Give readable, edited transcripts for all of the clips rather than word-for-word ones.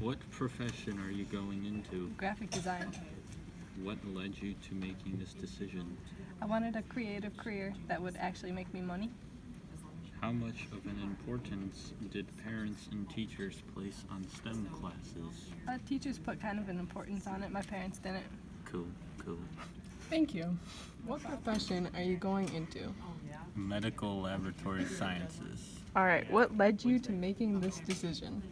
What profession are you going into? Graphic design. What led you to making this decision? I wanted a creative career that would actually make me money. How much of an importance did parents and teachers place on STEM classes? Teachers put kind of an importance on it. My parents didn't. Cool, cool. Thank you. What profession are you going into? Medical laboratory sciences. All right, what led you to making this decision?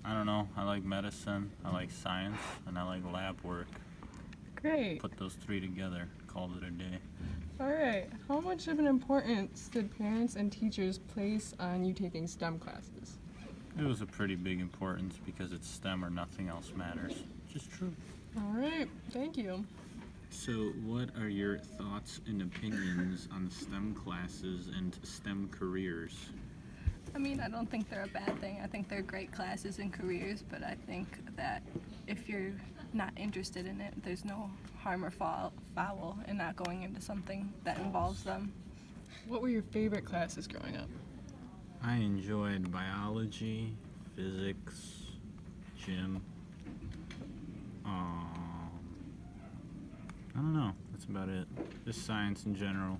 I don't know. I like medicine, I like science, and I like lab work. Great. Put those three together, called it a day. All right, how much of an importance did parents and teachers place on you taking STEM classes? It was a pretty big importance because it's STEM or nothing else matters. Just true. All right, thank you. So, what are your thoughts and opinions on STEM classes and STEM careers? I mean, I don't think they're a bad thing. I think they're great classes and careers, but I think that if you're not interested in it, there's no harm or foul in not going into something that involves them. What were your favorite classes growing up? I enjoyed biology, physics, gym. I don't know. That's about it. Just science in general.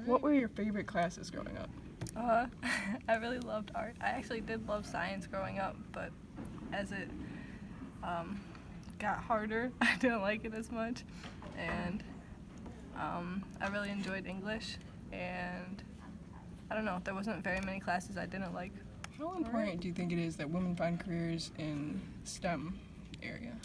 What were your favorite classes growing up? I really loved art. I actually did love science growing up, but as it got harder, I didn't like it as much. And I really enjoyed English, and I don't know, there wasn't very many classes I didn't like. How important do you think it is that women find careers in STEM area?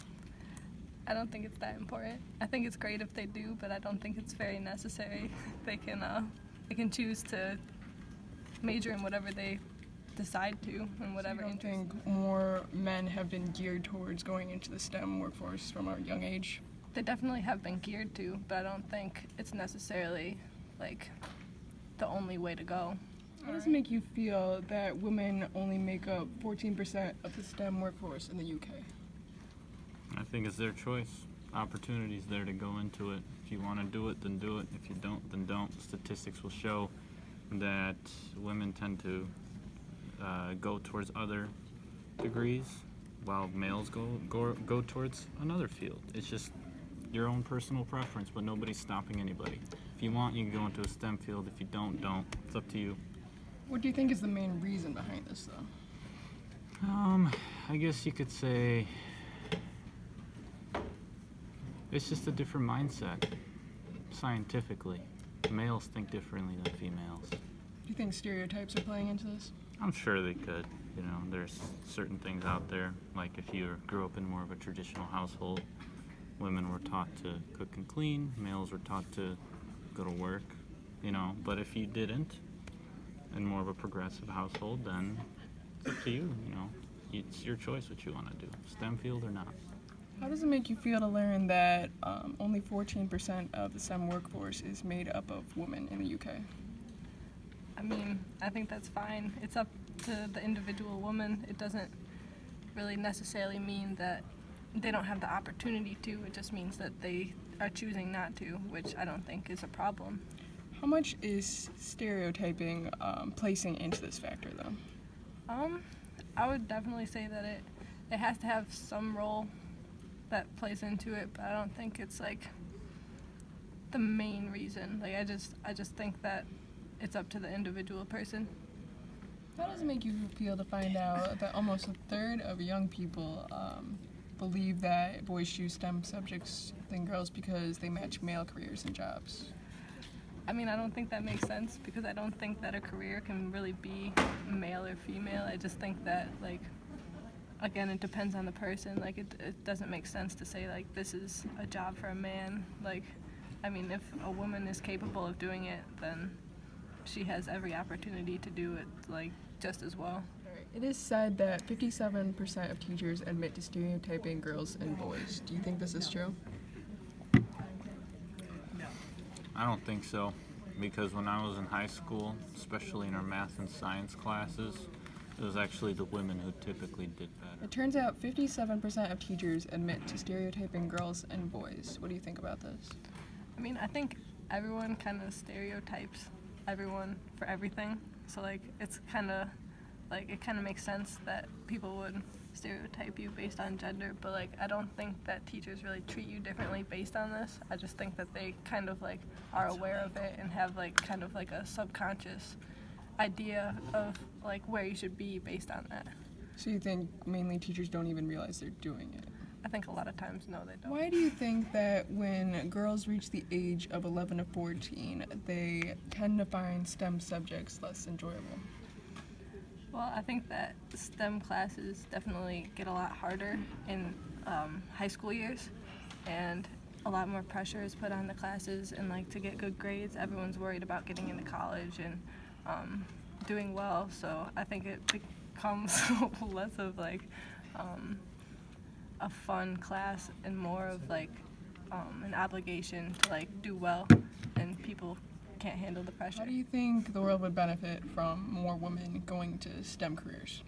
I don't think it's that important. I think it's great if they do, but I don't think it's very necessary. They can choose to major in whatever they decide to and whatever So you don't interest. think more men have been geared towards going into the STEM workforce from a young age? They definitely have been geared to, but I don't think it's necessarily like the only way to go. How does it make you feel that women only make up 14% of the STEM workforce in the UK? I think it's their choice. Opportunities there to go into it. If you want to do it, then do it. If you don't, then don't. Statistics will show that women tend to go towards other degrees while males go towards another field. It's just your own personal preference, but nobody's stopping anybody. If you want, you can go into a STEM field. If you don't. It's up to you. What do you think is the main reason behind this, though? I guess you could say it's just a different mindset, scientifically. Males think differently than females. Do you think stereotypes are playing into this? I'm sure they could. You know, there's certain things out there, like if you grew up in more of a traditional household, women were taught to cook and clean, males were taught to go to work, you know. But if you didn't, in more of a progressive household, then it's up to you, you know. It's your choice what you want to do, STEM field or not. How does it make you feel to learn that only 14% of the STEM workforce is made up of women in the UK? I mean, I think that's fine. It's up to the individual woman. It doesn't really necessarily mean that they don't have the opportunity to. It just means that they are choosing not to, which I don't think is a problem. How much is stereotyping placing into this factor, though? I would definitely say that it has to have some role that plays into it, but I don't think it's like the main reason. Like I just think that it's up to the individual person. How does it make you feel to find out that almost a third of young people believe that boys choose STEM subjects than girls because they match male careers and jobs? I mean, I don't think that makes sense because I don't think that a career can really be male or female. I just think that, like, again, it depends on the person. Like, it doesn't make sense to say, like, this is a job for a man. Like, I mean, if a woman is capable of doing it, then she has every opportunity to do it, like, just as well. It is said that 57% of teachers admit to stereotyping girls and boys. Do you think this is true? I don't think so, because when I was in high school, especially in our math and science classes, it was actually the women who typically did better. It turns out 57% of teachers admit to stereotyping girls and boys. What do you think about this? I mean, I think everyone kind of stereotypes everyone for everything. So, like, it's kind of like it kind of makes sense that people would stereotype you based on gender, but like I don't think that teachers really treat you differently based on this. I just think that they kind of like are aware of it and have like kind of like a subconscious idea of like where you should be based on that. So you think mainly teachers don't even realize they're doing it? I think a lot of times, no, they don't. Why do you think that when girls reach the age of 11 to 14, they tend to find STEM subjects less enjoyable? Well, I think that STEM classes definitely get a lot harder in high school years, and a lot more pressure is put on the classes, and like to get good grades, everyone's worried about getting into college and doing well. So I think it becomes less of like a fun class and more of like an obligation to like do well, and people can't handle the pressure. How do you think the world would benefit from more women going to STEM careers?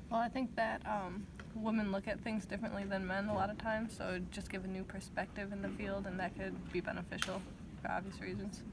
Well, I think that women look at things differently than men a lot of times, so it'd just give a new perspective in the field, and that could be beneficial for obvious reasons.